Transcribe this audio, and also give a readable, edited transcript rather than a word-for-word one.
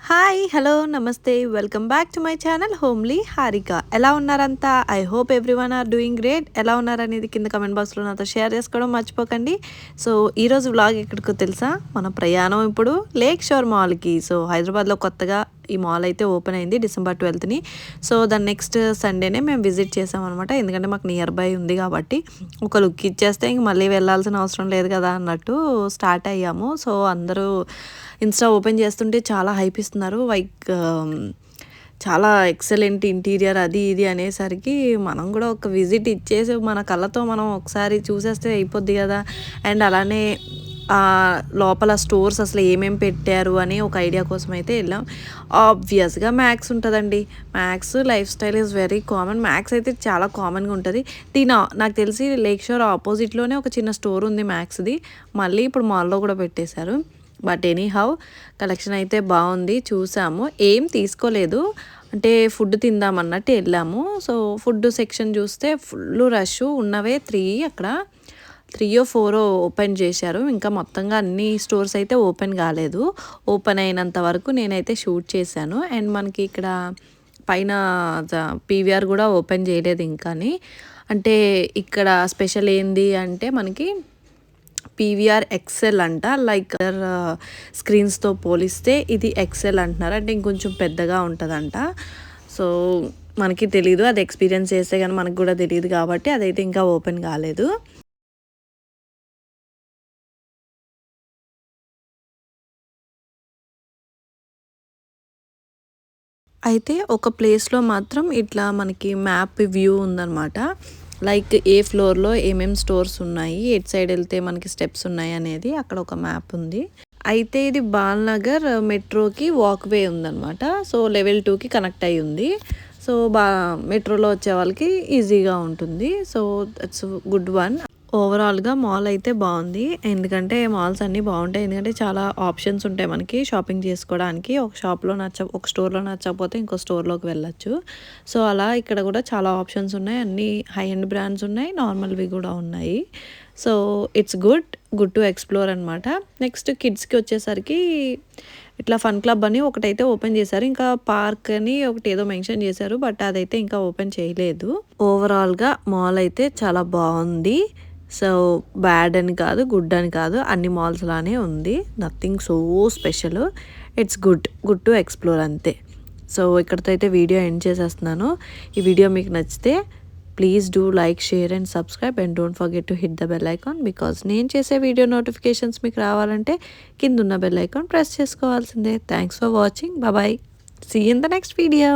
Hi hello నమస్తే welcome back to my channel homely Harika. ఎలా ఉన్నారంతా? I hope everyone are doing great. ఎలా ఉన్నారనేది కింద కమెంట్ బాక్స్లో నాతో షేర్ చేసుకోవడం మర్చిపోకండి. సో ఈరోజు వ్లాగ్ ఎక్కడికో తెలుసా? మన ప్రయాణం ఇప్పుడు లేక్ షోర్ మాల్కి. సో హైదరాబాద్లో కొత్తగా ఈ మాల్ అయితే ఓపెన్ అయింది December 12th. సో దాని నెక్స్ట్ సండేనే మేము విజిట్ చేసామన్నమాట. ఎందుకంటే మాకు నియర్ బై ఉంది కాబట్టి ఒక లుక్ ఇచ్చేస్తే ఇంక మళ్ళీ వెళ్ళాల్సిన అవసరం లేదు కదా అన్నట్టు స్టార్ట్ అయ్యాము. సో అందరూ ఇన్స్టా ఓపెన్ చేస్తుంటే చాలా హైప్ ఇస్తున్నారు. చాలా ఎక్సలెంట్ ఇంటీరియర్ అది ఇది అనేసరికి మనం కూడా ఒక విజిట్ ఇచ్చేసి మన కళ్ళతో మనం ఒకసారి చూసేస్తే అయిపోద్ది కదా. అండ్ అలానే లోపల స్టోర్స్ అసలు ఏమేమి పెట్టారు అని ఒక ఐడియా కోసం అయితే వెళ్ళాం. ఆబ్వియస్గా మ్యాక్స్ ఉంటుందండి. Max life style is very common. Max అయితే చాలా కామన్గా ఉంటుంది. నాకు తెలిసి లేక్ షోర్ ఆపోజిట్లోనే ఒక చిన్న స్టోర్ ఉంది మ్యాక్స్ది. మళ్ళీ ఇప్పుడు మాల్లో కూడా పెట్టేశారు. బట్ ఎనీహౌ కలెక్షన్ అయితే బాగుంది. చూసాము, ఏం తీసుకోలేదు, అంటే ఫుడ్ తిందామన్నట్టు వెళ్ళాము. సో ఫుడ్ సెక్షన్ చూస్తే ఫుల్ రష్. ఉన్నవే 3, అక్కడ 3 or 4 ఓపెన్ చేశారు. ఇంకా మొత్తంగా అన్ని స్టోర్స్ అయితే ఓపెన్ కాలేదు. ఓపెన్ అయినంత వరకు నేనైతే షూట్ చేశాను. అండ్ మనకి ఇక్కడ పైన PVR కూడా ఓపెన్ చేయలేదు ఇంకాని. అంటే ఇక్కడ స్పెషల్ ఏంది అంటే మనకి PVR XL అంట. లైక్ స్క్రీన్స్తో పోలిస్తే ఇది XL అంటున్నారు. అంటే ఇంకొంచెం పెద్దగా ఉంటుందంట. సో మనకి తెలీదు, అది ఎక్స్పీరియన్స్ చేస్తే కానీ మనకు కూడా తెలియదు కాబట్టి అదైతే ఇంకా ఓపెన్ కాలేదు. అయితే ఒక ప్లేస్లో మాత్రం ఇట్లా మనకి మ్యాప్ వ్యూ ఉందన్నమాట. లైక్ ఏ ఫ్లోర్లో ఏమేమి స్టోర్స్ ఉన్నాయి, ఎటు సైడ్ వెళ్తే మనకి స్టెప్స్ ఉన్నాయి అనేది అక్కడ ఒక మ్యాప్ ఉంది. అయితే ఇది బాల్నగర్ మెట్రోకి వాక్వే ఉందన్నమాట. సో లెవెల్ 2కి కనెక్ట్ అయ్యి ఉంది. సో మెట్రోలో వచ్చే వాళ్ళకి ఈజీగా ఉంటుంది. So that's good one. ఓవరాల్గా మాల్ అయితే బాగుంది. ఎందుకంటే మాల్స్ అన్నీ బాగుంటాయి. ఎందుకంటే చాలా ఆప్షన్స్ ఉంటాయి మనకి షాపింగ్ చేసుకోవడానికి. ఒక స్టోర్లో నచ్చకపోతే ఇంకో స్టోర్లోకి వెళ్ళచ్చు. సో అలా ఇక్కడ కూడా చాలా ఆప్షన్స్ ఉన్నాయి. అన్నీ హై ఎండ్ బ్రాండ్స్ ఉన్నాయి, నార్మల్వి కూడా ఉన్నాయి. So it's good to explore అనమాట. నెక్స్ట్ కిడ్స్కి వచ్చేసరికి ఇట్లా ఫన్ క్లబ్ అని ఒకటైతే ఓపెన్ చేశారు. ఇంకా పార్క్ అని ఒకటి ఏదో మెన్షన్ చేశారు, బట్ అదైతే ఇంకా ఓపెన్ చేయలేదు. ఓవరాల్గా మాల్ అయితే చాలా బాగుంది. సో బ్యాడ్ అని కాదు, గుడ్ అని కాదు, అన్ని మాల్స్ లానే ఉంది. Nothing so special. It's good to explore అంతే. సో ఇక్కడితో అయితే వీడియో ఎండ్ చేసేస్తున్నాను. ఈ వీడియో మీకు నచ్చితే please do like, share and subscribe and don't forget to hit the bell icon. Because నేను చేసే వీడియో నోటిఫికేషన్స్ మీకు రావాలంటే కింద ఉన్న బెల్ ఐకాన్ ప్రెస్ చేసుకోవాల్సిందే. Thanks for watching. Bye. See you in the next video.